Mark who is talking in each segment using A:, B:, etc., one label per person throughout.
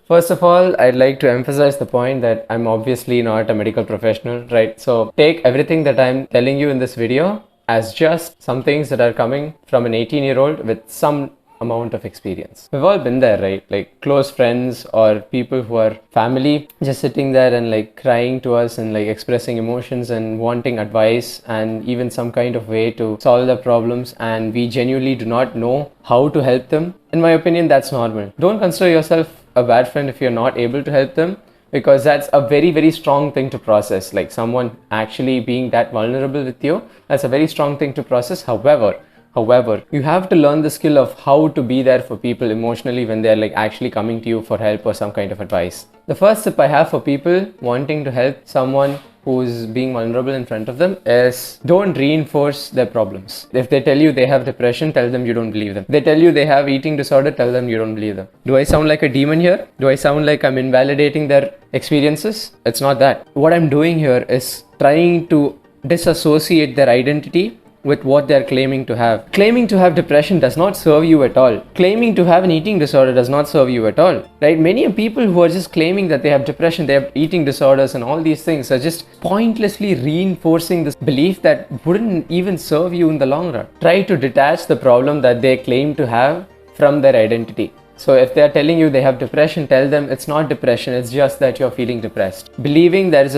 A: First of all, I'd like to emphasize the point that I'm obviously not a medical professional, right? So take everything that I'm telling you in this video as just some things that are coming from an 18-year-old with some amount of experience. We've all been there, right? Like close friends or people who are family just sitting there and like crying to us and like expressing emotions and wanting advice and even some kind of way to solve their problems, and we genuinely do not know how to help them. In my opinion, that's normal. Don't consider yourself a bad friend if you're not able to help them, because that's a very, very strong thing to process. Like someone actually being that vulnerable with you, that's a very strong thing to process. However, you have to learn the skill of how to be there for people emotionally when they're like actually coming to you for help or some kind of advice. The first tip I have for people wanting to help someone who's being vulnerable in front of them is don't reinforce their problems. If they tell you they have depression, tell them you don't believe them. They tell you they have eating disorder, tell them you don't believe them. Do I sound like a demon here? Do I sound like I'm invalidating their experiences? It's not that. What I'm doing here is trying to disassociate their identity with what they're claiming to have. Claiming to have depression does not serve you at all. Claiming to have an eating disorder does not serve you at all, right? Many people who are just claiming that they have depression, they have eating disorders and all these things are just pointlessly reinforcing this belief that wouldn't even serve you in the long run. Try to detach the problem that they claim to have from their identity. So if they're telling you they have depression, tell them it's not depression, it's just that you're feeling depressed. Believing there is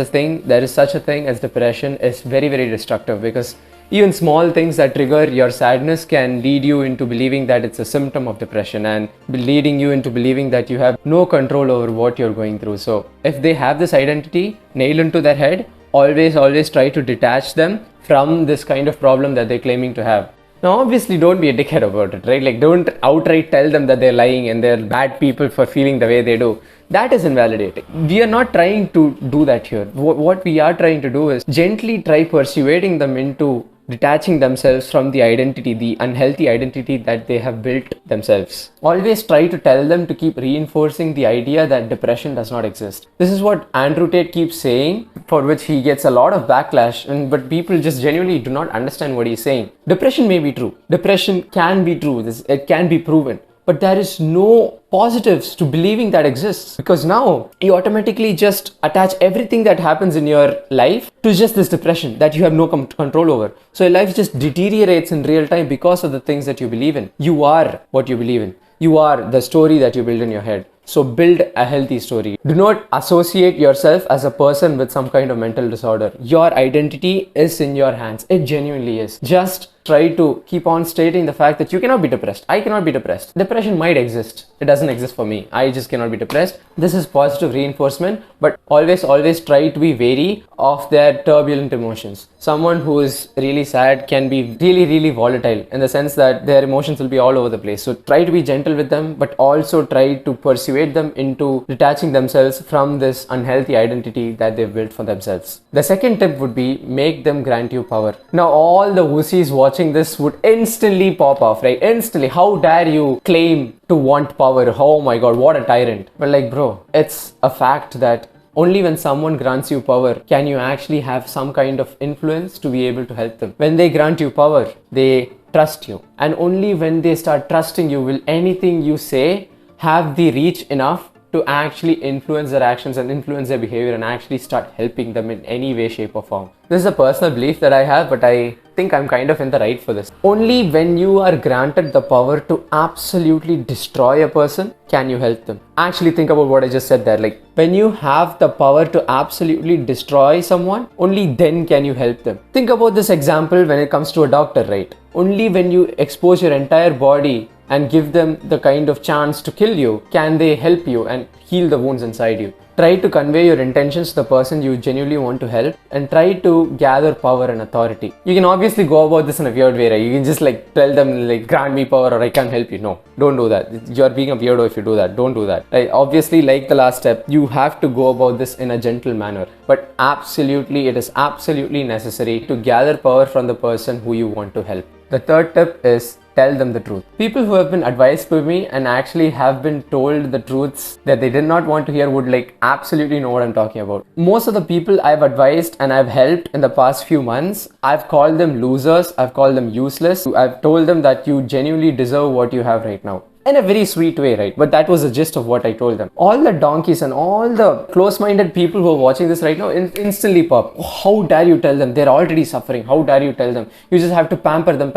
A: such a thing as depression is very, very destructive, because even small things that trigger your sadness can lead you into believing that it's a symptom of depression and leading you into believing that you have no control over what you're going through. So if they have this identity nailed into their head, always try to detach them from this kind of problem that they're claiming to have. Now, obviously, don't be a dickhead about it, right? Like, don't outright tell them that they're lying and they're bad people for feeling the way they do. That is invalidating. We are not trying to do that here. What we are trying to do is gently try persuading them into detaching themselves from the identity, the unhealthy identity that they have built themselves. Always try to tell them to keep reinforcing the idea that depression does not exist. This is what Andrew Tate keeps saying, for which he gets a lot of backlash, but people just genuinely do not understand what he's saying. Depression may be true. Depression can be true. It can be proven. But there is no positives to believing that exists, because now you automatically just attach everything that happens in your life to just this depression that you have no control over. So your life just deteriorates in real time because of the things that you believe in. You are what you believe in. You are the story that you build in your head. So build a healthy story. Do not associate yourself as a person with some kind of mental disorder. Your identity is in your hands. It genuinely is. Just try to keep on stating the fact that you cannot be depressed. I cannot be depressed. Depression might exist. It doesn't exist for me. I just cannot be depressed. This is positive reinforcement, but always try to be wary of their turbulent emotions. Someone who is really sad can be really volatile in the sense that their emotions will be all over the place. So try to be gentle with them, but also try to persuade them into detaching themselves from this unhealthy identity that they've built for themselves. The second tip would be make them grant you power. Now all the wussies watching this would instantly pop off, right? Instantly. How dare you claim to want power? Oh my god, what a tyrant. But like, bro, it's a fact that only when someone grants you power can you actually have some kind of influence to be able to help them. When they grant you power, they trust you. And only when they start trusting you will anything you say have the reach enough to actually influence their actions and influence their behavior and actually start helping them in any way, shape or form. This is a personal belief that I have, but I think I'm kind of in the right for this. Only when you are granted the power to absolutely destroy a person can you help them. Actually think about what I just said there. Like when you have the power to absolutely destroy someone, only then can you help them. Think about this example when it comes to a doctor, right? Only when you expose your entire body and give them the kind of chance to kill you can they help you and heal the wounds inside you. Try to convey your intentions to the person you genuinely want to help and try to gather power and authority. You can obviously go about this in a weird way, right? You can just like tell them like grant me power or I can't help you. No, don't do that. You're being a weirdo if you do that. Don't do that. Right? Obviously, like the last step, you have to go about this in a gentle manner. But absolutely, it is absolutely necessary to gather power from the person who you want to help. The third tip is tell them the truth. People who have been advised by me and actually have been told the truths that they did not want to hear would like absolutely know what I'm talking about. Most of the people I've advised and I've helped in the past few months, I've called them losers, I've called them useless, I've told them that you genuinely deserve what you have right now. in a very sweet way, right? But that was the gist of what I told them. All the donkeys and all the close-minded people who are watching this right now instantly pop. How dare you tell them? They're already suffering. How dare you tell them? You just have to pamper them.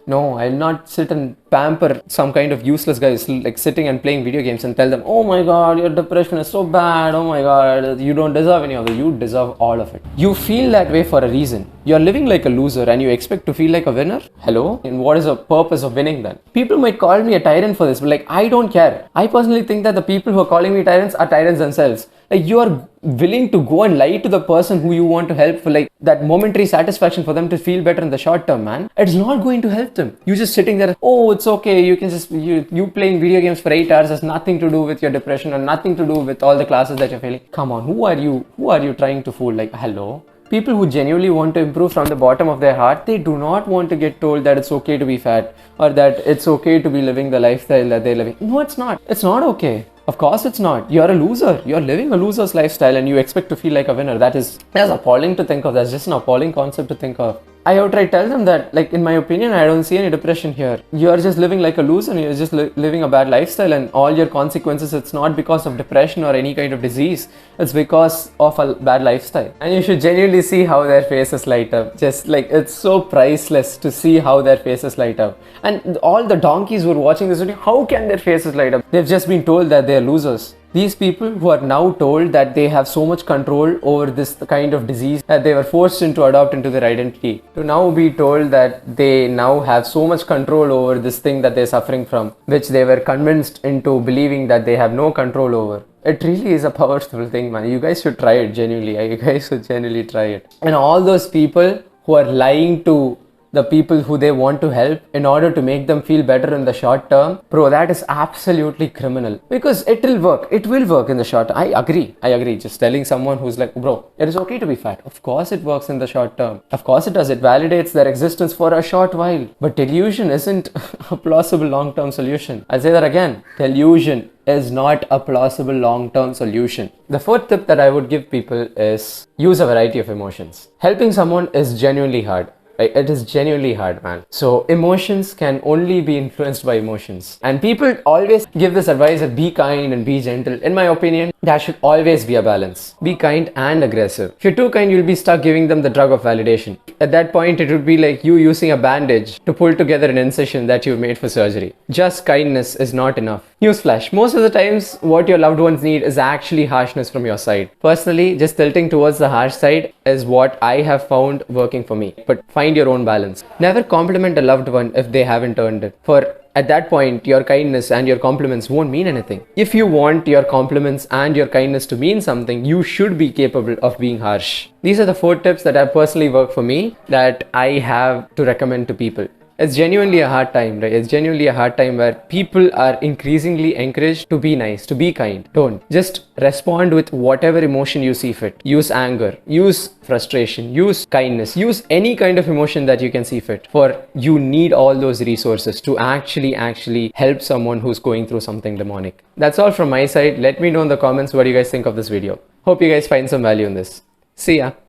A: No, I'll not sit and pamper some kind of useless guys like sitting and playing video games and tell them, oh my god, your depression is so bad. Oh my god, you don't deserve any of it. You deserve all of it. You feel that way for a reason. You're living like a loser and you expect to feel like a winner? Hello? And what is the purpose of winning then? People might call me a tyrant for this, but like, I don't care. I personally think that the people who are calling me tyrants are tyrants themselves. Like, you are willing to go and lie to the person who you want to help for like that momentary satisfaction for them to feel better in the short term, man. It's not going to help them. You just sitting there, oh, it's okay. You can just, you playing video games for 8 hours has nothing to do with your depression or nothing to do with all the classes that you're failing. Come on, who are you? Who are you trying to fool? Like, hello? People who genuinely want to improve from the bottom of their heart, they do not want to get told that it's okay to be fat or that it's okay to be living the lifestyle that they're living. No, it's not. It's not okay. Of course it's not. You're a loser. You're living a loser's lifestyle and you expect to feel like a winner. That's appalling to think of. That's just an appalling concept to think of. I outright tell them that, like, in my opinion, I don't see any depression here. You're just living like a loser and you're just living a bad lifestyle, and all your consequences, it's not because of depression or any kind of disease. It's because of a bad lifestyle. And you should genuinely see how their faces light up. Just like, it's so priceless to see how their faces light up. And all the donkeys who are watching this video, how can their faces light up? They've just been told that they're losers. These people who are now told that they have so much control over this kind of disease that they were forced into adopt into their identity, to now be told that they now have so much control over this thing that they're suffering from, which they were convinced into believing that they have no control over. It really is a powerful thing, man. You guys should try it genuinely. You guys should genuinely try it. And all those people who are lying to the people who they want to help in order to make them feel better in the short term, bro, that is absolutely criminal. Because it will work. It will work in the short term. I agree. Just telling someone who's like, bro, it is okay to be fat. Of course it works in the short term. Of course it does. It validates their existence for a short while. But delusion isn't a plausible long-term solution. I'll say that again. Delusion is not a plausible long-term solution. The fourth tip that I would give people is use a variety of emotions. Helping someone is genuinely hard. It is genuinely hard, man. So emotions can only be influenced by emotions. And people always give this advice of be kind and be gentle. In my opinion, there should always be a balance. Be kind and aggressive. If you're too kind, you'll be stuck giving them the drug of validation. At that point, it would be like you using a bandage to pull together an incision that you've made for surgery. Just kindness is not enough. Newsflash, most of the times what your loved ones need is actually harshness from your side. Personally, just tilting towards the harsh side is what I have found working for me. But find your own balance. Never compliment a loved one if they haven't earned it. For at that point, your kindness and your compliments won't mean anything. If you want your compliments and your kindness to mean something, you should be capable of being harsh. These are the 4 tips that have personally worked for me that I have to recommend to people. It's genuinely a hard time, right? It's genuinely a hard time where people are increasingly encouraged to be nice, to be kind. Don't. Just respond with whatever emotion you see fit. Use anger, use frustration, use kindness, use any kind of emotion that you can see fit. For you need all those resources to actually help someone who's going through something demonic. That's all from my side. Let me know in the comments what you guys think of this video. Hope you guys find some value in this. See ya.